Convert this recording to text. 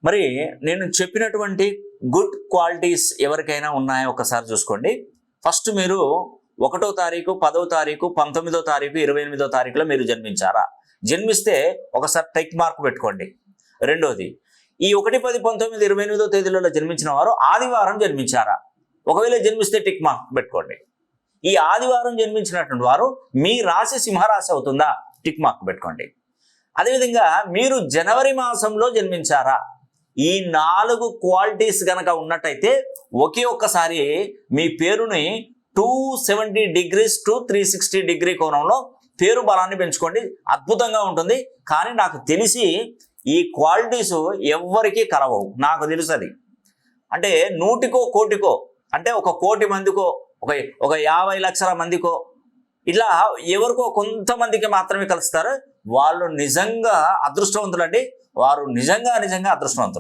మరి నేను చెప్పినటువంటి గుడ్ క్వాలిటీస్ ఎవరికైనా ఉన్నాయో ఒకసారి చూసుకోండి. ఫస్ట్ మీరు 1వ తారీఖు, 10వ తారీఖు, 19వ తారీఖు, 28వ తారీఖులో మీరు జన్మించారా? జన్మిస్తే ఒకసారి టిక్ మార్క్ పెట్టుకోండి. రెండోది, ఈ 1, 10, 19, 28వ తేదీలలో జన్మించిన వారు ఆదివారం జన్మించారా? ఒకవేళ జన్మిస్తే టిక్ మార్క్ పెట్టుకోండి. ఈ ఆదివారం జన్మించినటువంటి వారు మీ రాశి సింహరాశి అవుతుందా? టిక్ మార్క్ పెట్టుకోండి. అదేవిధంగా మీరు జనవరి మాసంలో జన్మించారా? ఈ 4 క్వాలిటీస్ గనక ఉన్నట్టయితే ఒకే ఒక్కసారి మీ పేరుని 270 degrees to 360 degree కోణంలో పేరు బలాన్ని పెంచుకోండి. అద్భుతంగా ఉంటుంది. కానీ నాకు తెలిసి ఈ క్వాలిటీస్ ఎవ్వరికీ కలవవు. నాకు తెలుసు అది. అంటే 100కో కోటికో, అంటే 1 కోటి మందికో, ఒక 50 లక్షల మందికో, ఇట్లా ఎవరికో కొంతమందికి మాత్రమే కలుస్తారు. వాళ్ళు నిజంగా అదృష్టవంతులండి. వారు నిజంగా అదృష్టవంతులు.